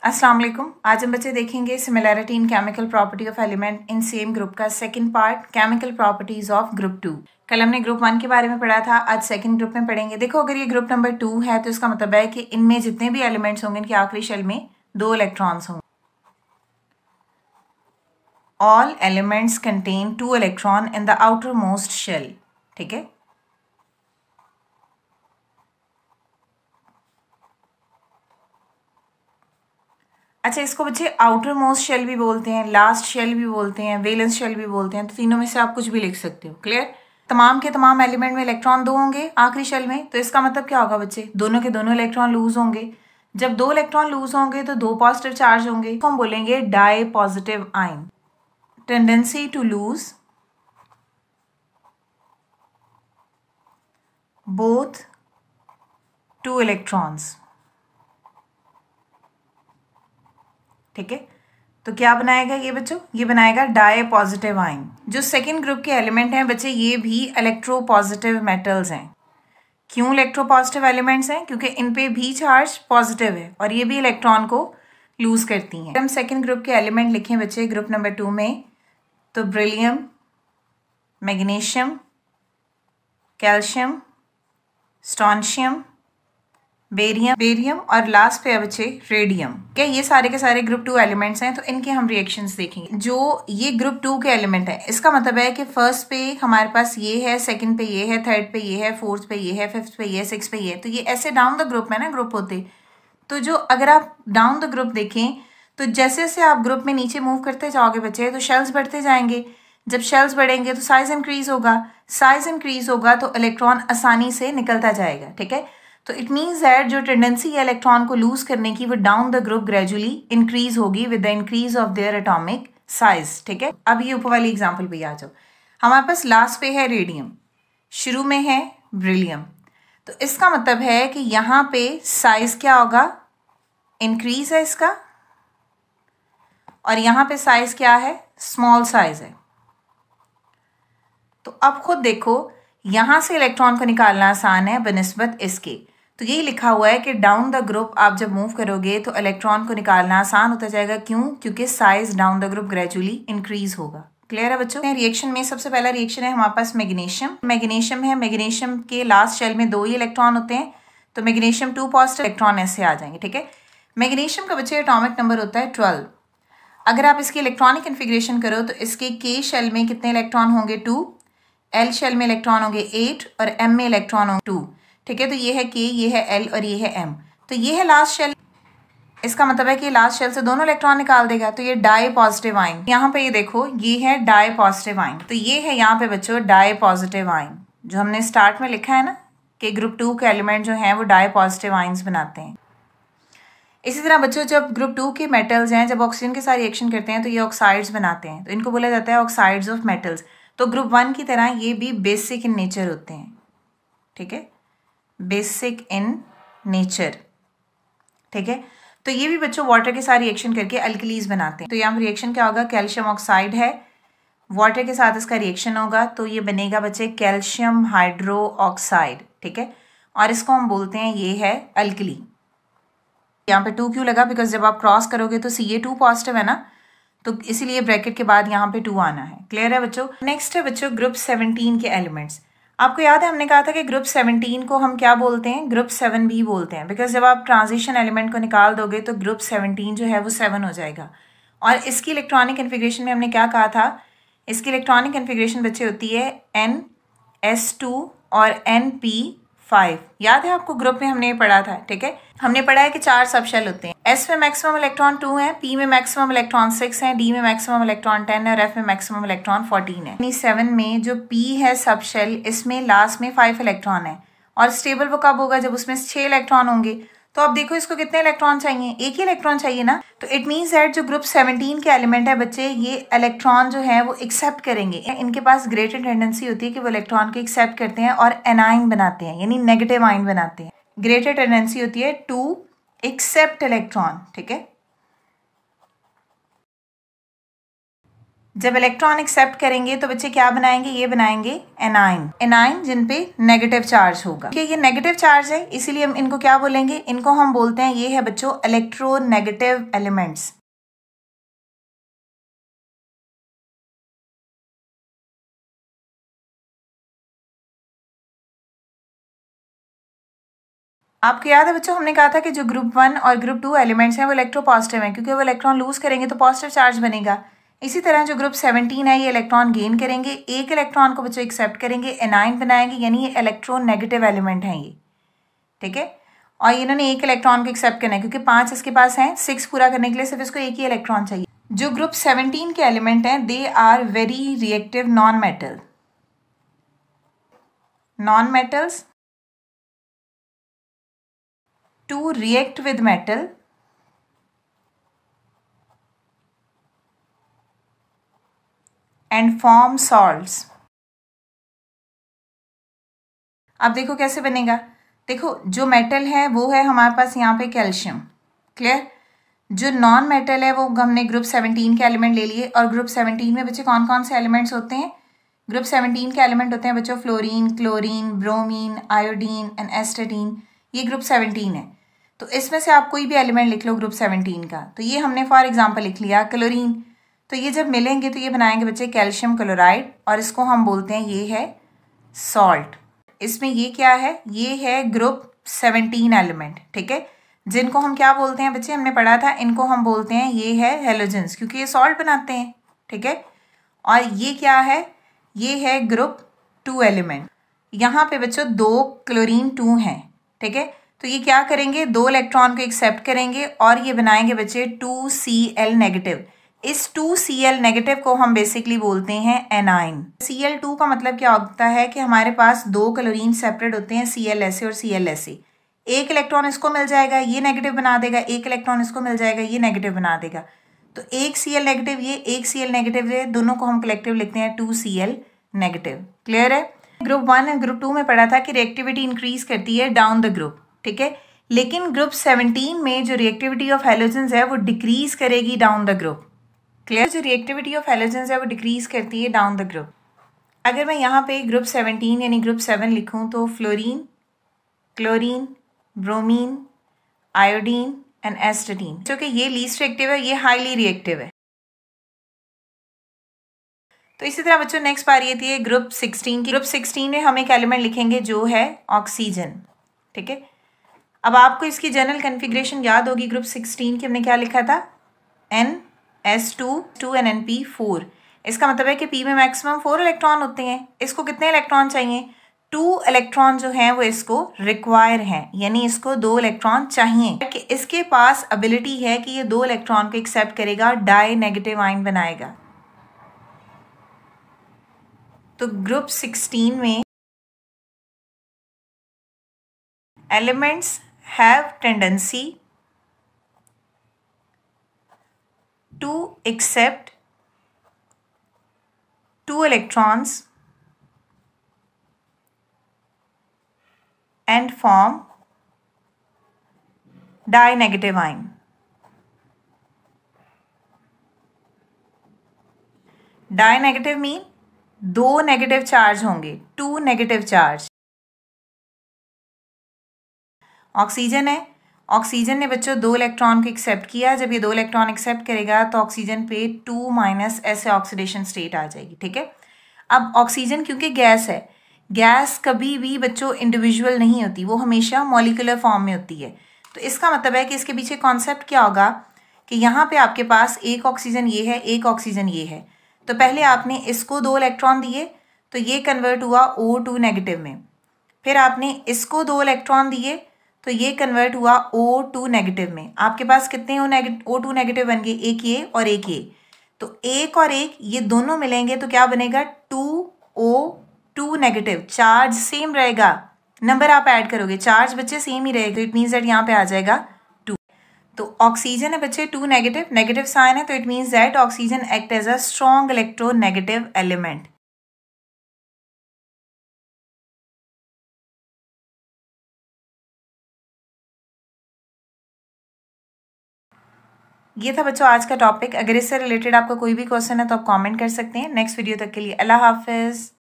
अस्सलाम वालेकुम। आज हम बच्चे देखेंगे similarity in chemical property of element in same group का second part, chemical properties of group 2। कल हमने ग्रुप 1 के बारे में पढ़ा था, आज सेकंड ग्रुप में पढ़ेंगे। देखो, अगर ये ग्रुप नंबर 2 है तो इसका मतलब है कि इनमें जितने भी एलिमेंट्स होंगे इनके आखिरी शेल में 2 इलेक्ट्रॉन्स होंगे। All elements contain 2 electron in the outermost shell. ठीक है, अच्छा, इसको बच्चे आउटर मोस्ट शेल भी बोलते हैं, लास्ट शेल भी बोलते हैं, वैलेंस शेल भी बोलते हैं। तो तीनों में से आप कुछ भी लिख सकते हो। क्लियर? तमाम के तमाम एलिमेंट में इलेक्ट्रॉन 2 होंगे आखिरी शेल में। तो इसका मतलब क्या होगा बच्चे? दोनों के दोनों इलेक्ट्रॉन लूज होंगे। जब 2 इलेक्ट्रॉन लूज होंगे तो 2 पॉजिटिव चार्ज होंगे, तो हम बोलेंगे dipositive ion. Tendency to lose both 2 electrons. ठीक है, तो क्या बनाएगा ये बच्चों? ये बनाएगा डाई पॉजिटिव आयन। जो सेकंड ग्रुप के एलिमेंट हैं बच्चे, ये भी इलेक्ट्रोपॉजिटिव मेटल्स हैं। क्यों इलेक्ट्रोपॉजिटिव एलिमेंट्स हैं? क्योंकि इन पे भी चार्ज पॉजिटिव है और ये भी इलेक्ट्रॉन को लूज करती हैं। हम सेकंड ग्रुप के एलिमेंट लिखें बच्चे ग्रुप नंबर 2 में, तो beryllium, magnesium, calcium, strontium, barium और लास्ट पे है बच्चे रेडियम। क्या ये सारे के सारे ग्रुप 2 एलिमेंट्स हैं? तो इनके हम रिएक्शंस देखेंगे। जो ये ग्रुप 2 के एलिमेंट है, इसका मतलब है कि फर्स्ट पे हमारे पास ये है, सेकंड पे ये है, थर्ड पे ये है, फोर्थ पे ये है, फिफ्थ पे ये है, सिक्स पे ये है। तो ये ऐसे डाउन द ग्रुप में ना ग्रुप होते। तो जो अगर आप डाउन द ग्रुप देखें तो जैसे जैसे आप ग्रुप में नीचे मूव करते जाओगे बच्चे, तो शेल्स बढ़ते जाएंगे। जब शेल्स बढ़ेंगे तो साइज इंक्रीज होगा। साइज इंक्रीज होगा तो इलेक्ट्रॉन आसानी से निकलता जाएगा। ठीक है, तो इट मीन्स दैट जो टेंडेंसी है इलेक्ट्रॉन को लूज करने की, वो down the group gradually increase होगी with the increase of their atomic size. ठीक है, अब ये ऊपर वाली एग्जांपल पे आ जाओ। हमारे पास लास्ट पे है रेडियम, शुरू में है बेरिलियम। तो इसका मतलब है कि यहाँ पे साइज क्या होगा? इंक्रीज है इसका, और यहाँ पे साइज क्या है? स्मॉल साइज है। तो अब खुद देखो, यहां से इलेक्ट्रॉन को निकालना आसान है बनिस्बत इसके। तो यही लिखा हुआ है कि डाउन द ग्रुप आप जब मूव करोगे तो इलेक्ट्रॉन को निकालना आसान होता जाएगा। क्यों? क्योंकि size down the group gradually increase होगा। क्लियर है बच्चों? रिएक्शन में सबसे पहला रिएक्शन है हमारे पास मैग्नीशियम। मैग्नीशियम है, मैग्नीशियम के लास्ट शेल में 2 ही इलेक्ट्रॉन होते हैं, तो मैग्नीशियम 2 पॉजिटिव इलेक्ट्रॉन ऐसे आ जाएंगे। ठीक है, मैग्नीशियम का बच्चे एटॉमिक नंबर होता है 12। अगर आप इसकी इलेक्ट्रॉनिक कन्फिग्रेशन करो तो इसके के शेल में कितने इलेक्ट्रॉन होंगे? 2। एल शेल में इलेक्ट्रॉन होंगे 8 और एम में इलेक्ट्रॉन होंगे 2। ठीक है, तो ये है के, ये है एल और ये है एम। तो ये है लास्ट शेल। इसका मतलब है कि लास्ट शेल से दोनों इलेक्ट्रॉन निकाल देगा। तो ये डाई पॉजिटिव आयन, यहाँ पे ये देखो, ये है डाई पॉजिटिव आयन। तो ये है यहाँ पे बच्चों डाई पॉजिटिव आयन, जो हमने स्टार्ट में लिखा है ना कि ग्रुप 2 के एलिमेंट जो हैं वो डाई पॉजिटिव आयन्स बनाते हैं। इसी तरह बच्चों, जब ग्रुप 2 के मेटल्स हैं, जब ऑक्सीजन के साथ रिएक्शन करते हैं तो ये ऑक्साइड्स बनाते हैं, तो इनको बोला जाता है ऑक्साइड्स ऑफ मेटल्स। तो ग्रुप 1 की तरह ये भी बेसिक इन नेचर होते हैं। ठीक है, बेसिक इन नेचर। ठीक है, तो ये भी बच्चों वाटर के साथ रिएक्शन करके अल्कलीज बनाते हैं। तो यहाँ पर रिएक्शन क्या होगा? कैल्शियम ऑक्साइड है, वाटर के साथ इसका रिएक्शन होगा तो ये बनेगा बच्चे कैल्शियम हाइड्रो ऑक्साइड। ठीक है, और इसको हम बोलते हैं ये है अल्कली। यहाँ पे 2 क्यों लगा? बिकॉज जब आप क्रॉस करोगे तो Ca2 पॉजिटिव है ना, तो इसीलिए ब्रैकेट के बाद यहाँ पे 2 आना है। क्लियर है बच्चों? नेक्स्ट है बच्चों ग्रुप 17 के एलिमेंट्स। आपको याद है हमने कहा था कि ग्रुप 17 को हम क्या बोलते हैं? ग्रुप 7 भी बोलते हैं। बिकॉज जब आप ट्रांजिशन एलिमेंट को निकाल दोगे तो ग्रुप 17 जो है वो 7 हो जाएगा। और इसकी इलेक्ट्रॉनिक कन्फिग्रेशन में हमने क्या कहा था? इसकी इलेक्ट्रॉनिक कन्फिग्रेशन बच्चे होती है NS2 और NP5। याद है आपको? ग्रुप में हमने ये पढ़ा था। ठीक है, हमने पढ़ा है कि 4 सब शेल होते हैं। S में मैक्सिमम इलेक्ट्रॉन 2 है, P में मैक्सिमम इलेक्ट्रॉन 6 है, D में मैक्सिमम इलेक्ट्रॉन 10 है और F में मैक्सिमम इलेक्ट्रॉन 14 है। 7 में जो P है सब शेल, इसमें लास्ट में 5 इलेक्ट्रॉन है। और स्टेबल वो कब होगा? जब उसमें 6 इलेक्ट्रॉन होंगे। तो अब देखो, इसको कितने इलेक्ट्रॉन चाहिए? एक ही इलेक्ट्रॉन चाहिए ना। तो इट मीन्स दैट जो ग्रुप 17 के एलिमेंट है बच्चे, ये इलेक्ट्रॉन जो है वो एक्सेप्ट करेंगे। इनके पास ग्रेटर टेंडेंसी होती है कि वो इलेक्ट्रॉन को एक्सेप्ट करते हैं और एनाइन बनाते हैं, यानी नेगेटिव आइन बनाते हैं। ग्रेटर टेंडेंसी होती है टू एक्सेप्ट इलेक्ट्रॉन। ठीक है, जब इलेक्ट्रॉन एक्सेप्ट करेंगे तो बच्चे क्या बनाएंगे, ये बनाएंगे एनाइन। एनाइन जिन पे नेगेटिव चार्ज होगा। ठीक है, ये नेगेटिव चार्ज है, इसीलिए हम इनको क्या बोलेंगे, इनको हम बोलते हैं, ये है बच्चों इलेक्ट्रोनेगेटिव एलिमेंट्स। आपको याद है बच्चों, हमने कहा था कि जो ग्रुप 1 और ग्रुप 2 एलिमेंट्स हैं वो इलेक्ट्रोपॉजिटिव हैं, क्योंकि वो इलेक्ट्रॉन लूज करेंगे तो पॉजिटिव चार्ज बनेगा। इसी तरह जो ग्रुप 17 है, ये इलेक्ट्रॉन गेन करेंगे, एक इलेक्ट्रॉन को बच्चों एक्सेप्ट करेंगे, एनाइन बनाएंगे, यानी ये इलेक्ट्रोनेगेटिव एलिमेंट हैं ये। ठीक है, और इन्होंने एक इलेक्ट्रॉन को एक्सेप्ट करना है, क्योंकि 5 इसके पास हैं, 6 पूरा करने के लिए सिर्फ इसको एक ही इलेक्ट्रॉन चाहिए। जो ग्रुप 17 के एलिमेंट हैं, they are very reactive non metal. Non metals to react with metal and form salts। अब देखो कैसे बनेगा। देखो जो मेटल है वो है हमारे पास यहाँ पे कैल्शियम। क्लियर। जो नॉन मेटल है वो हमने ग्रुप 17 के एलिमेंट ले लिए। और ग्रुप 17 में बच्चे कौन कौन से एलिमेंट्स होते हैं? ग्रुप 17 के एलिमेंट होते हैं बच्चों fluorine, chlorine, bromine, iodine and astatine. ये ग्रुप 17 है। तो इसमें से आप कोई भी एलिमेंट लिख लो ग्रुप 17 का। तो ये हमने फॉर एग्जांपल लिख लिया क्लोरीन। तो ये जब मिलेंगे तो ये बनाएंगे बच्चे कैल्शियम क्लोराइड, और इसको हम बोलते हैं ये है सॉल्ट। इसमें ये क्या है? ये है ग्रुप 17 एलिमेंट। ठीक है, जिनको हम क्या बोलते हैं बच्चे, हमने पढ़ा था, इनको हम बोलते हैं ये है हेलोजेंस, क्योंकि ये सॉल्ट बनाते हैं। ठीक है, और ये क्या है? ये है ग्रुप 2 एलिमेंट। यहाँ पे बच्चों 2 क्लोरीन 2 हैं। ठीक है, तो ये क्या करेंगे, 2 इलेक्ट्रॉन को एक्सेप्ट करेंगे और ये बनाएंगे बच्चे 2Cl नेगेटिव। इस 2Cl नेगेटिव को हम बेसिकली बोलते हैं एनाइन। Cl2 का मतलब क्या होता है कि हमारे पास 2 क्लोरीन सेपरेट होते हैं, ClSa और ClSa। एक इलेक्ट्रॉन इसको मिल जाएगा, ये नेगेटिव बना देगा, एक इलेक्ट्रॉन इसको मिल जाएगा, ये नेगेटिव बना देगा। तो एक Cl नेगेटिव ये, एक Cl नेगेटिव ये, दोनों को हम कलेक्टिव लिखते हैं 2Cl नेगेटिव। क्लियर है? ग्रुप 1 और ग्रुप 2 में पढ़ा था कि रिएक्टिविटी इंक्रीज करती है डाउन द ग्रुप। ठीक है, लेकिन ग्रुप 17 में जो रिएक्टिविटी ऑफ हैलोजेंस है वो डिक्रीज करेगी डाउन द ग्रुप। क्लियर? जो रिएक्टिविटी ऑफ हैलोजेंस है वो डिक्रीज करती है डाउन द ग्रुप। अगर मैं यहाँ पे ग्रुप 17 यानी ग्रुप 7 लिखूँ तो fluorine, chlorine, bromine, iodine and astatine, जो कि ये लीस्ट रिएक्टिव है, ये हाईली रिएक्टिव है। तो इसी तरह बच्चों नेक्स्ट बारी आती है ग्रुप 16 की। ग्रुप 16 में हम एक एलिमेंट लिखेंगे जो है ऑक्सीजन। ठीक है, अब आपको इसकी जनरल कन्फिग्रेशन याद होगी। ग्रुप 16 की हमने क्या लिखा था? NS2 and NP4। इसका मतलब है कि P में मैक्सिमम 4 इलेक्ट्रॉन होते हैं। इसको कितने इलेक्ट्रॉन चाहिए? 2 इलेक्ट्रॉन जो हैं वो इसको रिक्वायर हैं, यानी इसको 2 इलेक्ट्रॉन चाहिए। कि इसके पास एबिलिटी है कि ये 2 इलेक्ट्रॉन को एक्सेप्ट करेगा, डाई नेगेटिव आयन बनाएगा। तो ग्रुप 16 में elements have tendency to accept 2 electrons and form di-negative ion. Di-negative mean 2 negative charge होंगे, 2 नेगेटिव चार्ज। ऑक्सीजन है, ऑक्सीजन ने बच्चों 2 इलेक्ट्रॉन को एक्सेप्ट किया। जब ये 2 इलेक्ट्रॉन एक्सेप्ट करेगा तो ऑक्सीजन पे 2- ऐसे ऑक्सीडेशन स्टेट आ जाएगी। ठीक है, अब ऑक्सीजन क्योंकि गैस है, गैस कभी भी बच्चों इंडिविजुअल नहीं होती, वो हमेशा मॉलिक्यूलर फॉर्म में होती है। तो इसका मतलब है कि इसके पीछे कॉन्सेप्ट क्या होगा कि यहाँ पे आपके पास एक ऑक्सीजन ये है, एक ऑक्सीजन ये है। तो पहले आपने इसको 2 इलेक्ट्रॉन दिए तो ये कन्वर्ट हुआ O2 नेगेटिव में। फिर आपने इसको 2 इलेक्ट्रॉन दिए तो ये कन्वर्ट हुआ O2 नेगेटिव में। आपके पास कितने O2 नेगेटिव बन गए? एक ये और एक ये। तो एक और एक ये दोनों मिलेंगे तो क्या बनेगा? 2O2 negative. चार्ज सेम रहेगा, नंबर आप ऐड करोगे, चार्ज बच्चे सेम ही रहेगा। इट मीन्स दैट यहाँ पे आ जाएगा 2। तो ऑक्सीजन है बच्चे 2 नेगेटिव, नेगेटिव साइन है, तो it means that oxygen act as a strong electronegative element. ये था बच्चों आज का टॉपिक। अगर इससे रिलेटेड आपका कोई भी क्वेश्चन है तो आप कमेंट कर सकते हैं। नेक्स्ट वीडियो तक के लिए अल्लाह हाफिज़।